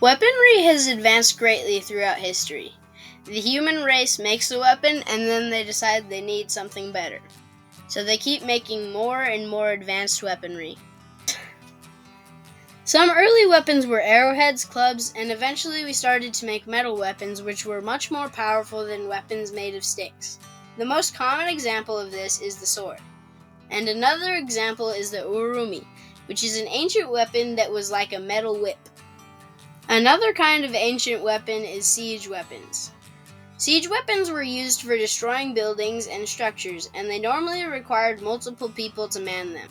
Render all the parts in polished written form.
Weaponry has advanced greatly throughout history. The human race makes a weapon and then they decide they need something better. So they keep making more and more advanced weaponry. Some early weapons were arrowheads, clubs, and eventually we started to make metal weapons which were much more powerful than weapons made of sticks. The most common example of this is the sword. And another example is the urumi, which is an ancient weapon that was like a metal whip. Another kind of ancient weapon is siege weapons. Siege weapons were used for destroying buildings and structures, and they normally required multiple people to man them.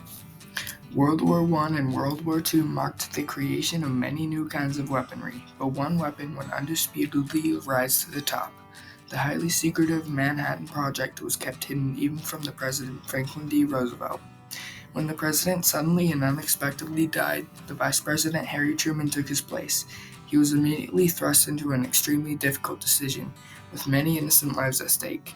World War I and World War II marked the creation of many new kinds of weaponry, but one weapon would undisputedly rise to the top. The highly secretive Manhattan Project was kept hidden even from the President Franklin D. Roosevelt. When the president suddenly and unexpectedly died, the Vice President Harry Truman took his place. He was immediately thrust into an extremely difficult decision, with many innocent lives at stake.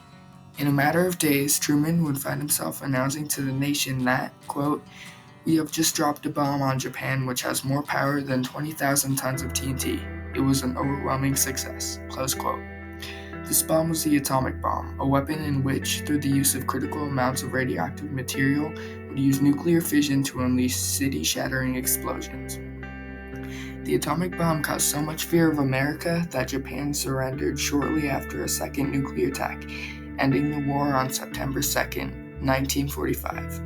In a matter of days, Truman would find himself announcing to the nation that, quote, "We have just dropped a bomb on Japan which has more power than 20,000 tons of TNT. It was an overwhelming success." Close quote. This bomb was the atomic bomb, a weapon in which, through the use of critical amounts of radioactive material, would use nuclear fission to unleash city-shattering explosions. The atomic bomb caused so much fear of America that Japan surrendered shortly after a second nuclear attack, ending the war on September 2nd, 1945.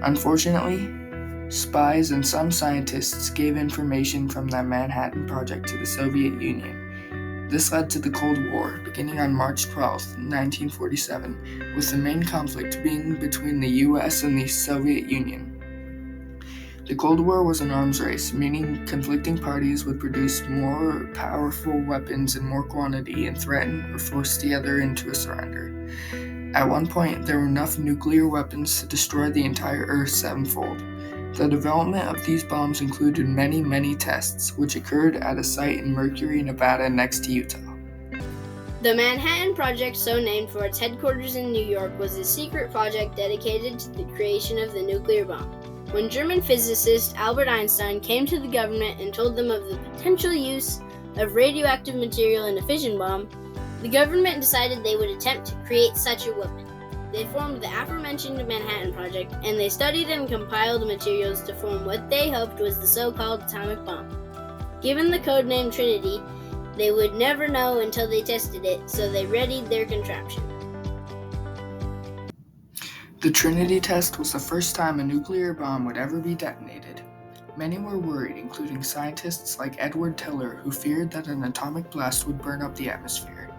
Unfortunately, spies and some scientists gave information from the Manhattan Project to the Soviet Union. This led to the Cold War, beginning on March 12, 1947, with the main conflict being between the US and the Soviet Union. The Cold War was an arms race, meaning conflicting parties would produce more powerful weapons in more quantity and threaten or force the other into a surrender. At one point, there were enough nuclear weapons to destroy the entire Earth sevenfold. The development of these bombs included many tests, which occurred at a site in Mercury, Nevada, next to Utah. The Manhattan Project, so named for its headquarters in New York, was a secret project dedicated to the creation of the nuclear bomb. When German physicist Albert Einstein came to the government and told them of the potential use of radioactive material in a fission bomb, the government decided they would attempt to create such a weapon. They formed the aforementioned Manhattan Project, and they studied and compiled materials to form what they hoped was the so-called atomic bomb. Given the codename Trinity, they would never know until they tested it, so they readied their contraption. The Trinity test was the first time a nuclear bomb would ever be detonated. Many were worried, including scientists like Edward Teller, who feared that an atomic blast would burn up the atmosphere.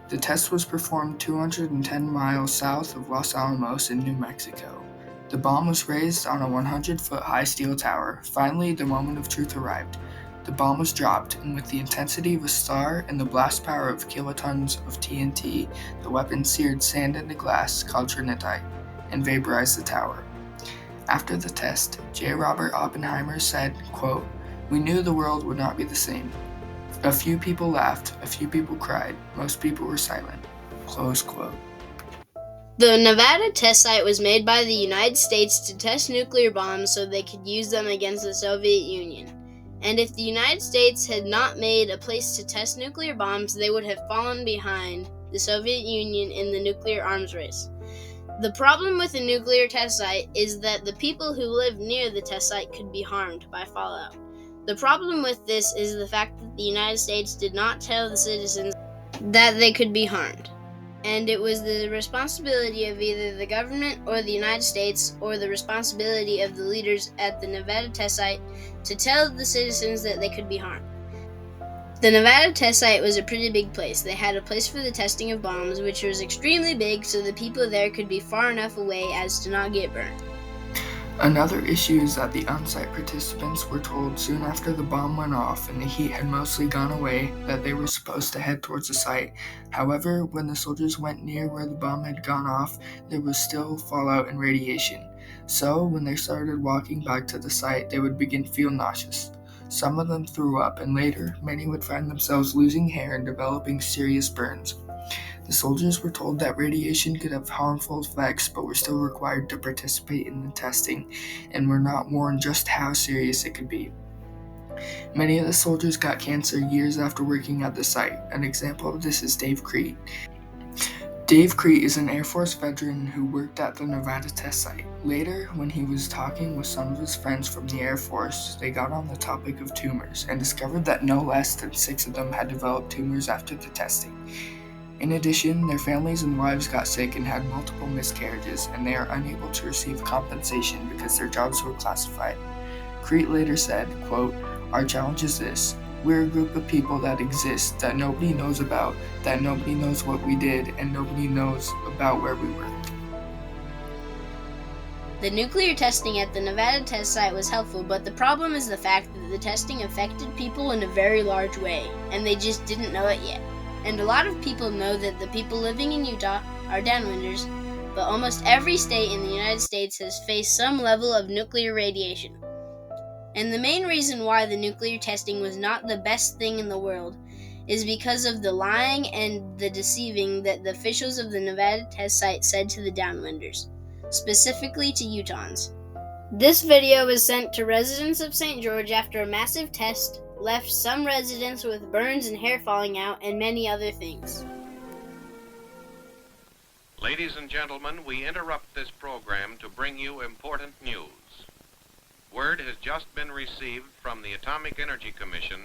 The test was performed 210 miles south of Los Alamos in New Mexico. The bomb was raised on a 100-foot high steel tower. Finally, the moment of truth arrived. The bomb was dropped, and with the intensity of a star and the blast power of kilotons of TNT, the weapon seared sand into glass, called trinitite, and vaporized the tower. After the test, J. Robert Oppenheimer said, quote, "We knew the world would not be the same. A few people laughed, a few people cried, most people were silent." Close quote. The Nevada test site was made by the United States to test nuclear bombs so they could use them against the Soviet Union. And if the United States had not made a place to test nuclear bombs, they would have fallen behind the Soviet Union in the nuclear arms race. The problem with a nuclear test site is that the people who live near the test site could be harmed by fallout. The problem with this is the fact that the United States did not tell the citizens that they could be harmed. And it was the responsibility of either the government or the United States, or the responsibility of the leaders at the Nevada test site, to tell the citizens that they could be harmed. The Nevada test site was a pretty big place. They had a place for the testing of bombs, which was extremely big so the people there could be far enough away as to not get burned. Another issue is that the on-site participants were told soon after the bomb went off and the heat had mostly gone away that they were supposed to head towards the site. However, when the soldiers went near where the bomb had gone off, there was still fallout and radiation. So, when they started walking back to the site, they would begin to feel nauseous. Some of them threw up, and later, many would find themselves losing hair and developing serious burns. The soldiers were told that radiation could have harmful effects, but were still required to participate in the testing, and were not warned just how serious it could be. Many of the soldiers got cancer years after working at the site. An example of this is Dave Crete. Dave Crete is an Air Force veteran who worked at the Nevada test site. Later, when he was talking with some of his friends from the Air Force, they got on the topic of tumors and discovered that no less than 6 of them had developed tumors after the testing. In addition, their families and wives got sick and had multiple miscarriages, and they are unable to receive compensation because their jobs were classified. Crete later said, quote, "Our challenge is this. We're a group of people that exist, that nobody knows about, that nobody knows what we did, and nobody knows about where we worked." The nuclear testing at the Nevada test site was helpful, but the problem is the fact that the testing affected people in a very large way, and they just didn't know it yet. And a lot of people know that the people living in Utah are downwinders, but almost every state in the United States has faced some level of nuclear radiation. And the main reason why the nuclear testing was not the best thing in the world is because of the lying and the deceiving that the officials of the Nevada test site said to the downwinders, specifically to Utahns. This video was sent to residents of St. George after a massive test left some residents with burns and hair falling out and many other things. Ladies and gentlemen, we interrupt this program to bring you important news. Word has just been received from the Atomic Energy Commission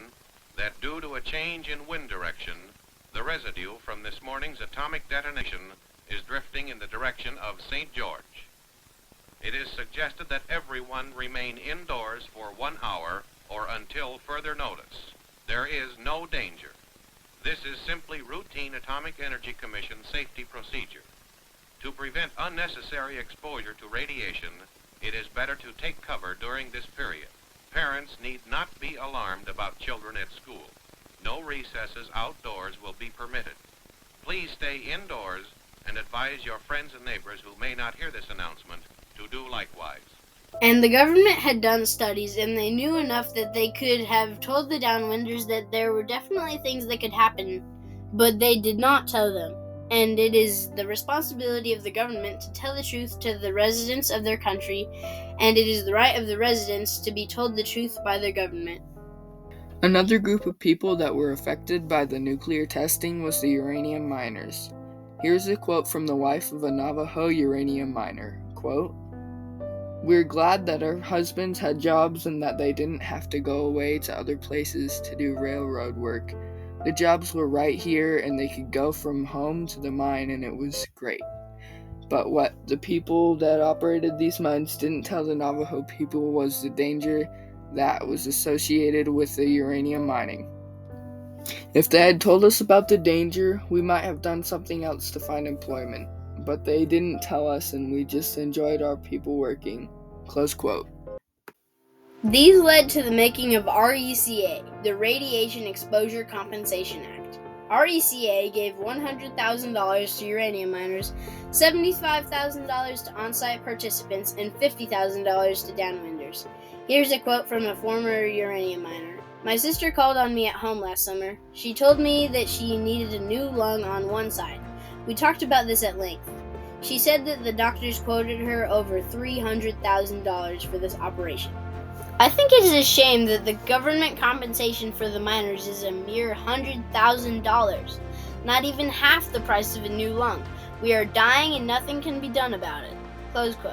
that due to a change in wind direction, the residue from this morning's atomic detonation is drifting in the direction of St. George. It is suggested that everyone remain indoors for 1 hour or until further notice. There is no danger. This is simply routine Atomic Energy Commission safety procedure. To prevent unnecessary exposure to radiation, it is better to take cover during this period. Parents need not be alarmed about children at school. No recesses outdoors will be permitted. Please stay indoors and advise your friends and neighbors who may not hear this announcement to do likewise. And the government had done studies, and they knew enough that they could have told the downwinders that there were definitely things that could happen, but they did not tell them. And it is the responsibility of the government to tell the truth to the residents of their country, and it is the right of the residents to be told the truth by their government. Another group of people that were affected by the nuclear testing was the uranium miners. Here's a quote from the wife of a Navajo uranium miner. Quote, "We're glad that our husbands had jobs and that they didn't have to go away to other places to do railroad work. The jobs were right here and they could go from home to the mine and it was great. But what the people that operated these mines didn't tell the Navajo people was the danger that was associated with the uranium mining. If they had told us about the danger, we might have done something else to find employment. But they didn't tell us and we just enjoyed our people working." Close quote. These led to the making of RECA, the Radiation Exposure Compensation Act. RECA gave $100,000 to uranium miners, $75,000 to on-site participants, and $50,000 to downwinders. Here's a quote from a former uranium miner. "My sister called on me at home last summer. She told me that she needed a new lung on one side. We talked about this at length. She said that the doctors quoted her over $300,000 for this operation. I think it is a shame that the government compensation for the miners is a mere $100,000, not even half the price of a new lung. We are dying and nothing can be done about it." Close quote.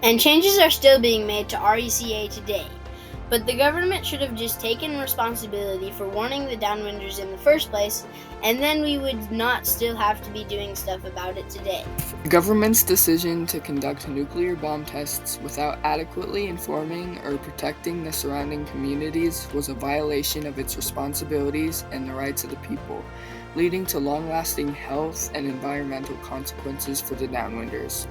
And changes are still being made to RECA today, but the government should have just taken responsibility for warning the downwinders in the first place, and then we would not still have to be doing stuff about it today. The government's decision to conduct nuclear bomb tests without adequately informing or protecting the surrounding communities was a violation of its responsibilities and the rights of the people, leading to long-lasting health and environmental consequences for the downwinders.